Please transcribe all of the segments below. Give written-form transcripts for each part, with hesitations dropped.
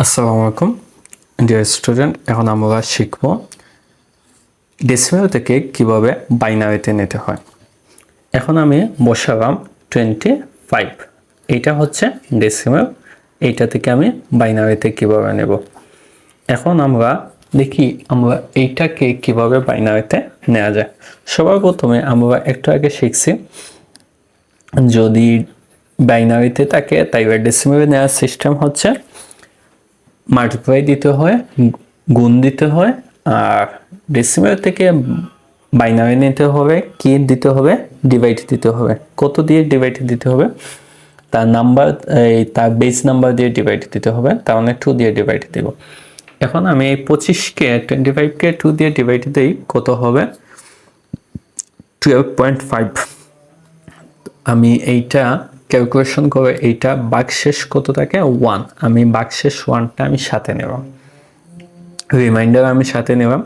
আসসালামু আলাইকুম dear student, এখন আমরা শিখব ডেসিমেল থেকে কিভাবে বাইনারিতে নিতে হয়। এখন আমি বসালাম 25, এইটা হচ্ছে ডেসিমেল, এইটা থেকে আমি বাইনারিতে কিভাবে নেব। এখন আমরা দেখি আমরা এইটাকে কিভাবে বাইনারিতে নেওয়া যায়। সবার প্রথমে আমরা একটু আগে শিখছি যদি বাইনারিতে থাকে তাইলে ডেসিমেলে নেওয়ার সিস্টেম হচ্ছে মাল্টিপ্লাই দিতে হয়, গুণ দিতে হয়, আর ডেসিমেল থেকে বাইনারি নিতে হবে, কি দিতে হবে, ডিভাইড দিতে হবে। কত দিয়ে ডিভাইড দিতে হবে? তার নাম্বার, তার বেস নাম্বার দিয়ে ডিভাইড দিতে হবে, তার মানে 2 দিয়ে ডিভাইড দিব। এখন আমি এই 25কে 25কে 2 দিয়ে ডিভাইড দিই, কত হবে? 12.5। আমি এইটা ক্যালকুলেশন করে এইটা ভাগশেষ কত থাকে? 1। আমি ভাগশেষ 1টা আমি সাথে নেব, রিমাইন্ডার আমি সাথে নেলাম।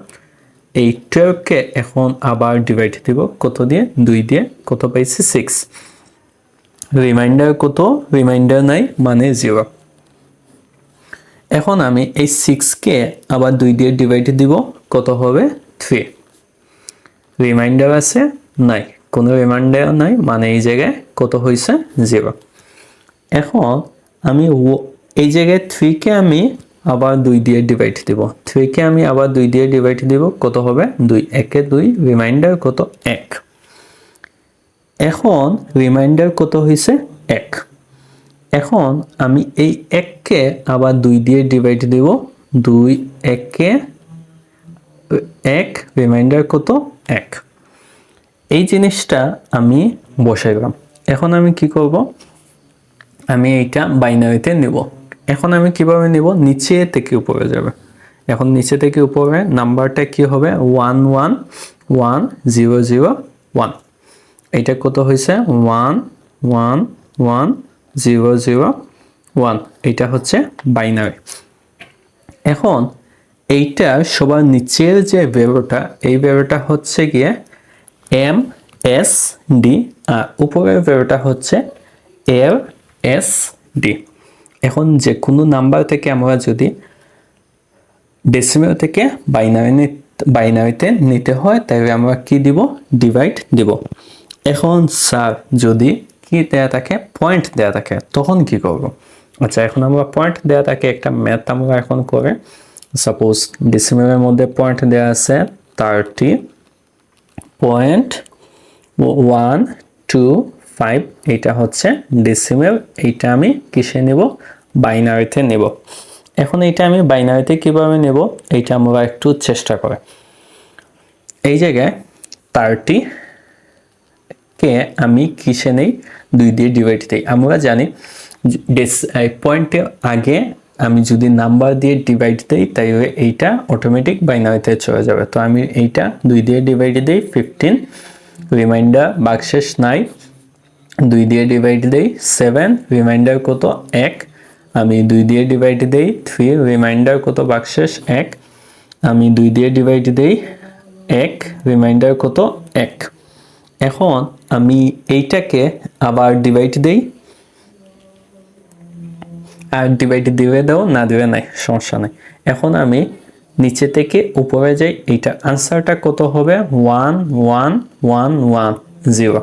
এই 12কে এখন আবার ডিভাইড দিব কত দিয়ে? 2 দিয়ে। কত পাইছি? 6। রিমাইন্ডার কত? রিমাইন্ডার নাই, মানে 0। এখন আমি এই 6কে আবার 2 দিয়ে ডিভাইড দিব, কত হবে? 3। রিমাইন্ডার আছে? নাই, কোনো রিমাইন্ডার নাই, মানে এই জায়গায় কত হয়েছে? 0। এখন আমি এই জায়গায় 3কে আমি আবার 2 দিয়ে ডিভাইড দিব, 3কে আমি আবার 2 দিয়ে ডিভাইড দিব, কত হবে? 2। 1 এ 2, রিমাইন্ডার কত? 1। এখন রিমাইন্ডার কত হয়েছে? 1। এখন আমি এই 1কে আবার 2 দিয়ে ডিভাইড দিব, 2 1 এ 1, রিমাইন্ডার কত? 1। এই জিনিসটা আমি বসাইলাম। এখন আমি কি করব? আমি এইটা বাইনারিতে নেব। এখন আমি কিভাবে নেব? নিচে থেকে উপরে যাবে। এখন নিচে থেকে উপরে নাম্বারটা কি হবে? 1 1 1 0 0 1। এইটা কত হয়েছে? 1 1 1 0 0 1। এইটা হচ্ছে বাইনারি। এখন এইটা সবার নিচের যে ভ্যালুটা, এই ভ্যালুটা হচ্ছে গিয়ে এম এস ডি, আর উপরের ভ্যালুটা হচ্ছে এল এস ডি। এখন যে কোনো নাম্বার থেকে আমরা যদি ডেসিমেল থেকে বাইনারিতে নিতে হয় তাহলে আমরা কি দিব? ডিভাইড দিব। এখন স্যার যদি কি দেয়া থাকে? পয়েন্ট দেয়া থাকে, তখন কি করব? আচ্ছা, এখন আমরা পয়েন্ট দেয়া থাকে, একটা ম্যাথ আমরা এখন করে, সাপোজ ডেসিমেলের মধ্যে পয়েন্ট দেয়া আছে 30.125, এটা হচ্ছে ডেসিমেল। এইটা আমি কিসে নেব? বাইনারিতে নেব। এখন এইটা আমি বাইনারিতে কিভাবে নেব এইটা আমরা একটু চেষ্টা করে। এই জায়গায় 30 কে আমি কিসে নেই? 2 দিয়ে ডিভাইড দিই। আমরা জানি পয়েন্টের আগে আমি যদি নাম্বার দিয়ে ডিভাইড দিই তাইলে এইটা অটোমেটিক বাইনারিতে চলে যাবে। তো আমি এইটা 2 দিয়ে ডিভাইড দিই 15, রিমাইন্ডার ভাগশেষ নাই, 2 দিয়ে ডিভাইড দেই 7, রিমাইন্ডার কত? 1। আমি 2 দিয়ে ডিভাইড দেই 3, রিমাইন্ডার কত? ভাগশেষ 1। আমি 2 দিয়ে ডিভাইড দেই 1, রিমাইন্ডার কত? 1। এখন আমি এইটাকে আবার ডিভাইড দেই, আর ডিভাইড দিবে দাও, না দিবে নাই, সমস্যা নাই। এখন আমি নিচে থেকে উপরে যাই, এইটা আনসারটা কত হবে? 1 1 1 1 0।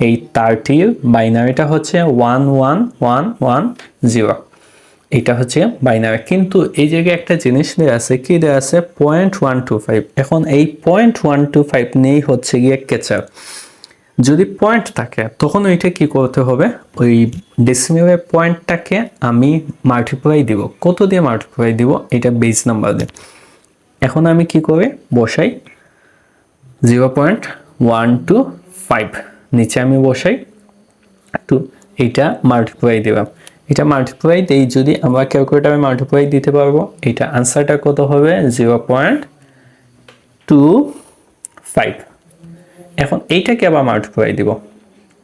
এই 30 বাইনারিটা হচ্ছে 1 1 1 1 0। এটা হচ্ছে বাইনারি। কিন্তু এই জায়গায় একটা জিনিস দেওয়া আছে, কি দেওয়া আছে? 0.125। এখন এই 0.125 নিয়েই হচ্ছে গিয়ে ক্যাচার। যদি পয়েন্ট থাকে তখন ওইটা কি করতে হবে? ওই ডেসিমেলের পয়েন্টটাকে আমি মাল্টিপ্লাই দিব। কত দিয়ে মাল্টিপ্লাই দিব? এটা বেস নাম্বার দিয়ে। এখন আমি কি করে বসাই? 0.125 নিচে আমি বসাই, তো এইটা মাল্টিপ্লাই দিলাম। এটা মাল্টিপ্লাই দেই, যদি আমরা ক্যালকুলেটারে মাল্টিপ্লাই দিতে পারবো, এটা আনসারটা কত হবে? 0.25। এখন এইটাকে আবার মাল্টিপ্লাই দিব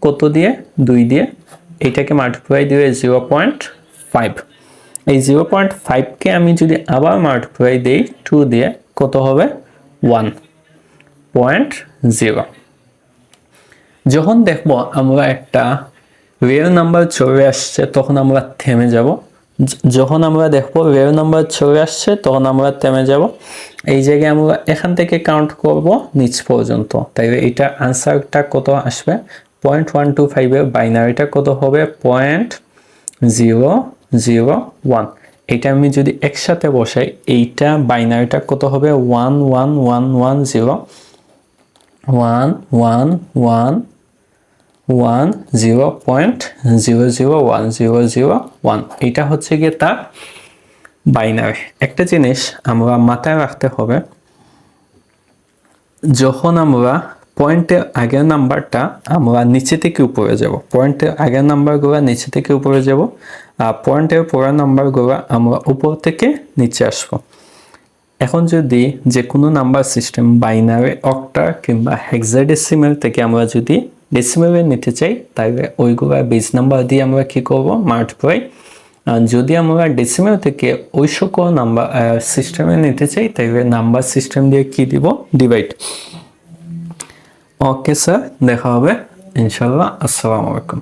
কত দিয়ে? 2 দিয়ে। এইটাকে মাল্টিপ্লাই দিবে 0.5। এই 0.5কে আমি যদি আবার মাল্টিপ্লাই দেই 2 দিয়ে, কত হবে? 1.0। যখন দেখবো আমরা একটা রিয়েল নাম্বার চলে আসছে তখন আমরা থেমে যাব, যখন আমরা দেখবো রিয়েল নাম্বার চলে আসছে তখন আমরা থেমে যাব। এই জায়গায় আমরা এখান থেকে কাউন্ট করব নিচ পর্যন্ত, তাই এটা আনসারটা কত আসবে 0.125 এর বাইনারিটা কত হবে 0.001। এটা আমি যদি একসাথে বসাই এইটা বাইনারিটা কত হবে 11110 11110.001001001। এটা হচ্ছে গিয়ে তার বাইনারি। একটা জিনিস আমরা মাথায় রাখতে হবে, যখন আমরা পয়েন্টের আগের নাম্বারটা আমরা নিচে থেকে উপরে যাব, পয়েন্টের আগের নাম্বারগুলো নিচে থেকে উপরে যাব, আর পয়েন্টের পরের নাম্বারগুলো আমরা উপর থেকে নিচে আসবো। এখন যদি যে কোনো নাম্বার সিস্টেম বাইনারি, অক্টাল কিংবা হেক্সাডেসিমাল থেকে আমরা যদি ডেসিমেলে নিতে চাই তাহলে ওইগুলো বেস নাম্বার দিয়ে আমরা কি করব মাল্টিপ্লাই। আর যদি আমরা ডেসিমেল থেকে ওই সকল নাম্বার সিস্টেমে নিতে চাই তাহলে নাম্বার সিস্টেম দিয়ে কি দিব ডিভাইড। ওকে স্যার, দেখা হবে ইনশাল্লাহ। আসসালামু আলাইকুম।